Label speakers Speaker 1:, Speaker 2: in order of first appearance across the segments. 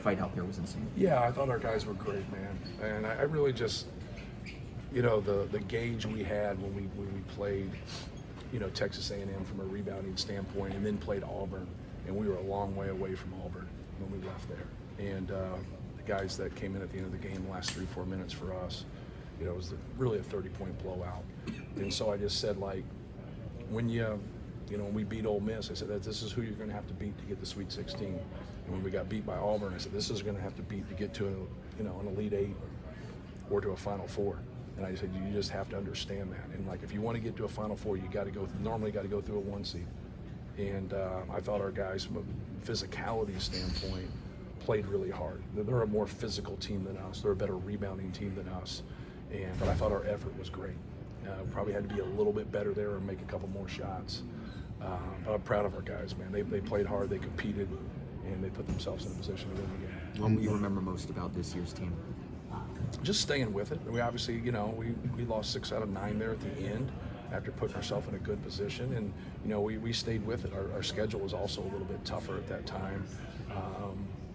Speaker 1: fight out there was insane.
Speaker 2: Yeah, I thought our guys were great, man. And I really just, the gauge we had when we played, Texas A&M from a rebounding standpoint, and then played Auburn, and we were a long way away from Auburn when we left there. And the guys that came in at the end of the game, the last 3-4 minutes for us, it was really a 30-point blowout. And so I just said, like, when when we beat Ole Miss, I said that this is who you're going to have to beat to get the Sweet 16. And when we got beat by Auburn, I said this is going to have to beat to get to an Elite Eight or to a Final Four. And I said you just have to understand that. And like if you want to get to a Final Four, you got to go through a 1 seed. And I thought our guys, from a physicality standpoint, played really hard. They're a more physical team than us. They're a better rebounding team than us. But I thought our effort was great. Probably had to be a little bit better there and make a couple more shots. But I'm proud of our guys, man. They played hard, they competed, and they put themselves in a position to win the game.
Speaker 1: What do you remember most about this year's team?
Speaker 2: Just staying with it. We obviously, we lost 6 out of 9 there at the end after putting ourselves in a good position, and we stayed with it. Our schedule was also a little bit tougher at that time.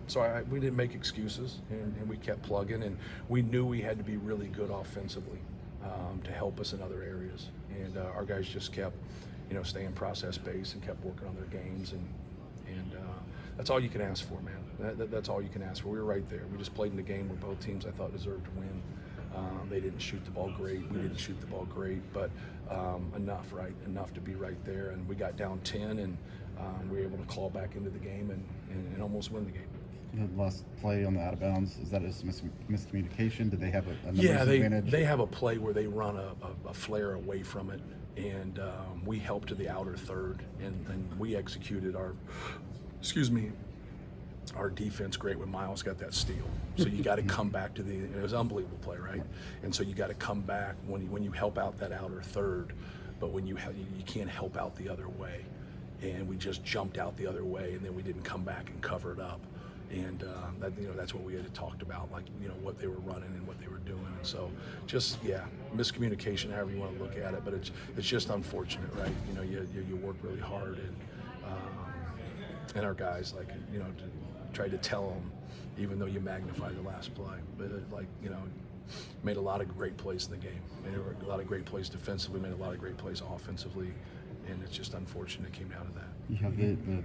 Speaker 2: So we didn't make excuses, and we kept plugging, and we knew we had to be really good offensively to help us in other areas. And our guys just kept, staying process-based and kept working on their games, and that's all you can ask for, man. That's all you can ask for. We were right there. We just played in the game where both teams I thought deserved to win. They didn't shoot the ball great. We didn't shoot the ball great, but enough, right? Enough to be right there. And we got down 10, and we were able to claw back into the game and almost win the game.
Speaker 3: The last play on the out of bounds, is that a miscommunication? Did they have a numbers advantage?
Speaker 2: They have a play where they run a flare away from it, and we helped to the outer third, and we executed our defense great when Miles got that steal. So you got to come back to it was an unbelievable play, right? And so you got to come back when you help out that outer third, but when you can't help out the other way. And we just jumped out the other way, and then we didn't come back and cover it up. And that's what we had talked about, like what they were running and what they were doing. And so just miscommunication, however you want to look at it, but it's just unfortunate, right? You work really hard, and our guys tried to tell them, even though you magnify the last play, but made a lot of great plays in the game. Made a lot of great plays defensively, made a lot of great plays offensively, and it's just unfortunate it came down to that.
Speaker 3: You have the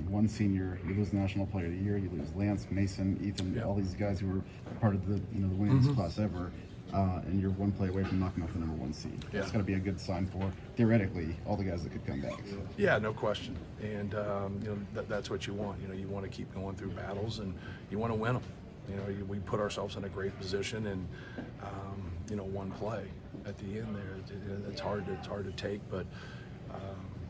Speaker 3: one senior, you lose National Player of the Year, you lose Lance, Mason, Ethan, all these guys who were part of the the winningest class ever, and you're one play away from knocking off the number 1 seed. It's got to be a good sign for, theoretically, all the guys that could come back.
Speaker 2: Yeah, no question. And that's what you want. You want to keep going through battles, and you want to win them. We put ourselves in a great position, and one play at the end there, it's hard to take, but.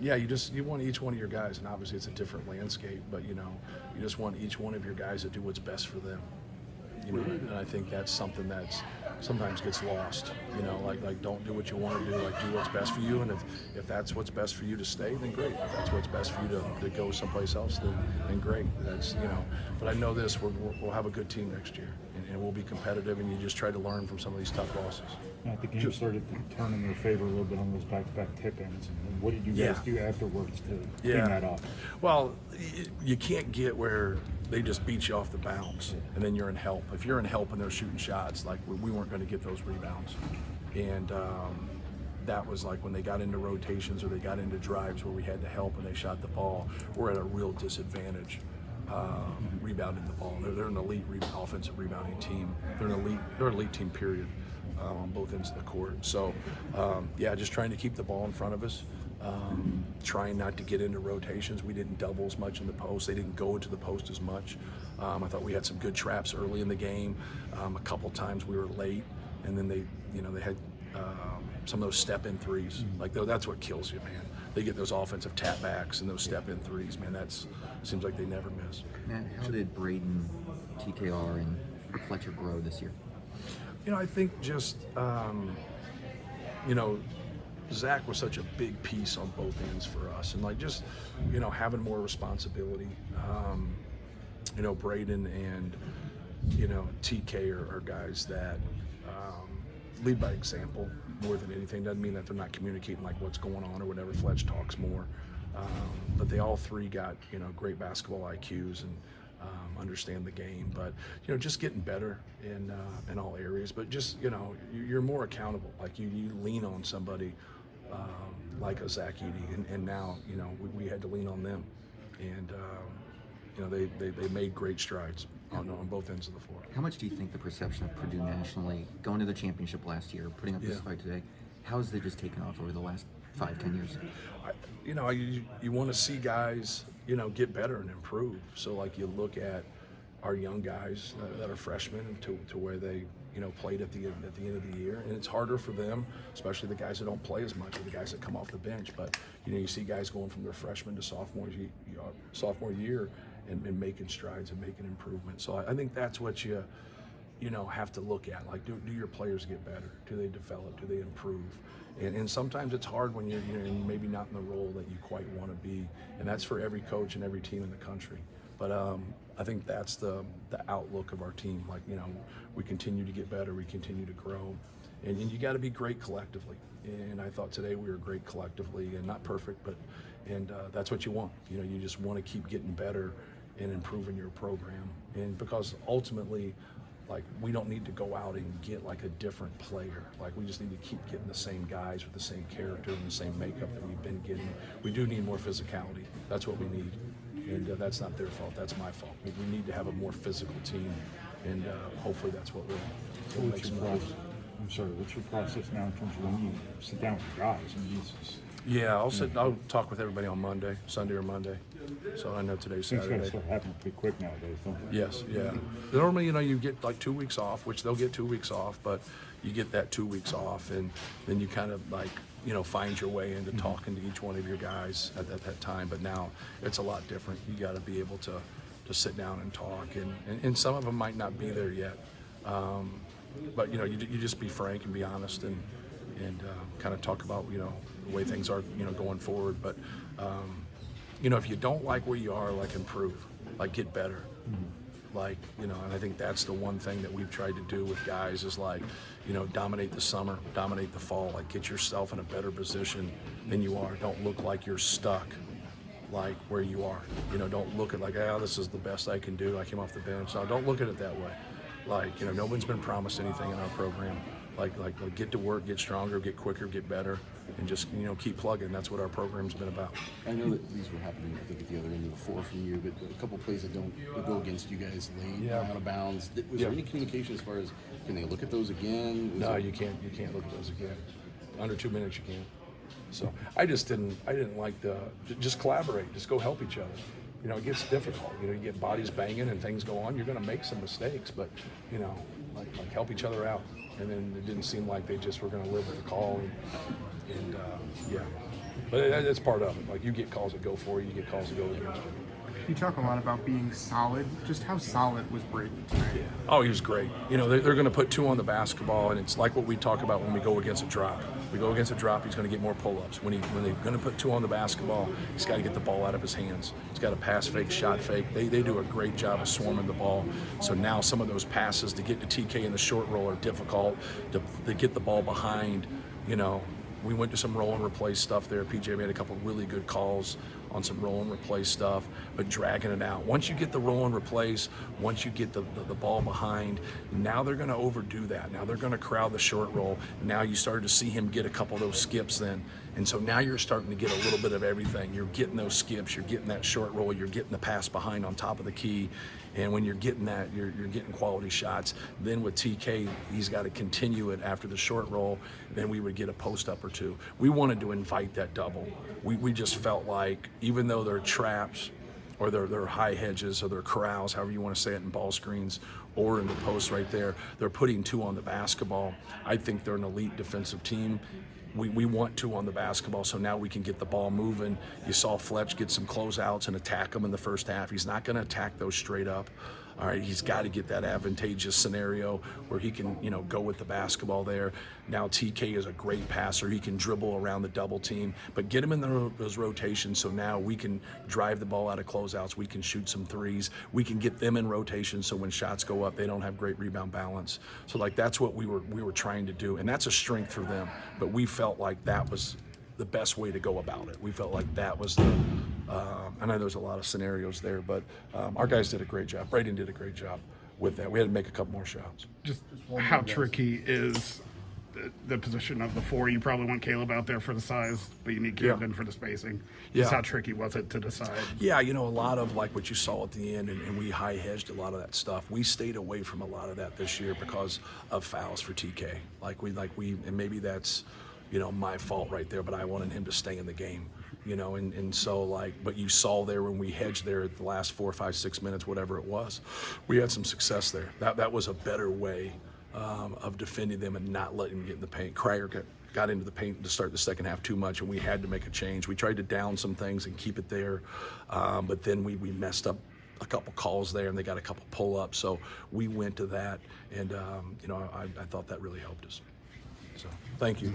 Speaker 2: You want each one of your guys, and obviously it's a different landscape, but you just want each one of your guys to do what's best for them. And I think that's something that sometimes gets lost. Like don't do what you want to do, like do what's best for you, and if that's what's best for you to stay, then great. If that's what's best for you to go someplace else, then great. That's But I know this: we'll have a good team next year, and we'll be competitive. And you just try to learn from some of these tough losses.
Speaker 4: The game started to turn in their favor a little bit on those back-to-back tip-ins. And what did you guys do afterwards to clean that up?
Speaker 2: Well, you can't get where they just beat you off the bounce and then you're in help. If you're in help and they're shooting shots, like we weren't going to get those rebounds. And that was like when they got into rotations or they got into drives where we had to help and they shot the ball, we're at a real disadvantage. Rebounding the ball. They're an elite offensive rebounding team. They're an elite team, period, on both ends of the court. So, just trying to keep the ball in front of us, trying not to get into rotations. We didn't double as much in the post. They didn't go into the post as much. I thought we had some good traps early in the game. A couple times we were late, and then they had some of those step-in threes. Like that's what kills you, man. They get those offensive tap-backs and those step-in threes, man. Seems like they never miss.
Speaker 1: Matt, how did Braden, TKR, and Fletcher grow this year?
Speaker 2: I think just, Zach was such a big piece on both ends for us. And just, having more responsibility. Braden and, TK are guys that lead by example more than anything. Doesn't mean that they're not communicating like what's going on or whatever. Fletch talks more. But they all three got, great basketball IQs, and understand the game. But just getting better in all areas. But just you're more accountable. Like you lean on somebody like a Zach Edey, and now we had to lean on them, and they made great strides on both ends of the floor.
Speaker 1: How much do you think the perception of Purdue nationally, going to the championship last year, putting up this fight today, how has it just taken off over the last 5-10 years?
Speaker 2: You want to see guys, get better and improve. So like you look at our young guys that are freshmen to where they, played at the end of the year, and it's harder for them, especially the guys that don't play as much, or the guys that come off the bench. But you see guys going from their freshman to sophomore year and making strides and making improvements. So I think that's what you have to look at. Like, do your players get better? Do they develop? Do they improve? And sometimes it's hard when you're maybe not in the role that you quite want to be, and that's for every coach and every team in the country. But I think that's the outlook of our team. Like, we continue to get better, we continue to grow, and you got to be great collectively. And I thought today we were great collectively, and not perfect, but that's what you want. You just want to keep getting better and improving your program. And because ultimately, like, we don't need to go out and get like a different player. Like, we just need to keep getting the same guys with the same character and the same makeup that we've been getting. We do need more physicality. That's what we need. And that's not their fault. That's my fault. We need to have a more physical team, and hopefully that's what we'll make some moves.
Speaker 4: I'm sorry, what's your process now in terms of when you sit down with the guys?
Speaker 2: Yeah, I'll talk with everybody on Monday, Sunday or Monday. So I know today's
Speaker 4: Things
Speaker 2: Saturday.
Speaker 4: got to start happening pretty quick nowadays, don't they?
Speaker 2: Yes, yeah. Normally, you get like 2 weeks off, which they'll get 2 weeks off, but you get that 2 weeks off, and then you kind of like, find your way into talking to each one of your guys at that time. But now it's a lot different. You got to be able to sit down and talk, and some of them might not be there yet. But you just be frank and be honest and kind of talk about the way things are going forward. But if you don't like where you are, like, improve, like, get better. Like, and I think that's the one thing that we've tried to do with guys is like, dominate the summer, dominate the fall, like, get yourself in a better position than you are. Don't look like you're stuck like where you are. Don't look at like, this is the best I can do. I came off the bench. No, don't look at it that way. Like, no one's been promised anything in our program. Like get to work, get stronger, get quicker, get better, and just keep plugging. That's what our program's been about.
Speaker 5: I know that these were happening, I think, at the other end of the floor from you, but a couple plays that go against you guys late, out of bounds. Was there any communication as far as, can they look at those again?
Speaker 2: No, you can't look at those again. Under 2 minutes, you can't. So I didn't like just collaborate, just go help each other. It gets difficult. You get bodies banging and things go on. You're going to make some mistakes, but like help each other out. And then it didn't seem like they just were going to live with the call, and but that's part of it. Like, you get calls that go for you, you get calls that go against you.
Speaker 6: You talk a lot about being solid. Just how solid was Braden tonight?
Speaker 2: Oh, he was great. They're going to put 2 on the basketball, and it's like what we talk about when we go against a drop. We go against a drop, he's going to get more pull-ups. When they're going to put 2 on the basketball, he's got to get the ball out of his hands. He's got to pass fake, shot fake. They do a great job of swarming the ball. So now some of those passes to get to TK in the short roll are difficult. To get the ball behind, we went to some roll and replace stuff there. PJ made a couple really good calls on some roll and replace stuff, but dragging it out. Once you get the roll and replace, once you get the ball behind, now they're going to overdo that. Now they're going to crowd the short roll. Now you started to see him get a couple of those skips then. And so now you're starting to get a little bit of everything. You're getting those skips, you're getting that short roll, you're getting the pass behind on top of the key. And when you're getting that, you're getting quality shots. Then with TK, he's got to continue it after the short roll. Then we would get a post up or 2. We wanted to invite that double. We just felt like, even though they're traps or they're high hedges or they're corrals, however you want to say it, in ball screens or in the post right there, they're putting 2 on the basketball. I think they're an elite defensive team. We want 2 on the basketball, so now we can get the ball moving. You saw Fletch get some closeouts and attack them in the first half. He's not going to attack those straight up. All right, he's got to get that advantageous scenario where he can, go with the basketball there. Now TK is a great passer. He can dribble around the double team, but get him in those rotations so now we can drive the ball out of closeouts. We can shoot some threes. We can get them in rotation so when shots go up, they don't have great rebound balance. So like that's what we were trying to do, and that's a strength for them. But we felt like that was the best way to go about it. We felt like that was I know there's a lot of scenarios there, but our guys did a great job. Braden did a great job with that. We had to make a couple more shots.
Speaker 7: Just how tricky is the position of the 4? You probably want Caleb out there for the size, but you need Caleb in for the spacing. Just
Speaker 2: Yeah.
Speaker 7: how tricky was it to decide?
Speaker 2: Yeah, a lot of like what you saw at the end, and we high hedged a lot of that stuff. We stayed away from a lot of that this year because of fouls for TK. And maybe that's, my fault right there, but I wanted him to stay in the game, and so but you saw there when we hedged there at the last 4, 5, 6 minutes, whatever it was, we had some success there. That was a better way of defending them and not letting them get in the paint. Cryer got into the paint to start the second half too much, and we had to make a change. We tried to down some things and keep it there, but then we messed up a couple calls there, and they got a couple pull-ups. So we went to that, and I thought that really helped us. So thank you.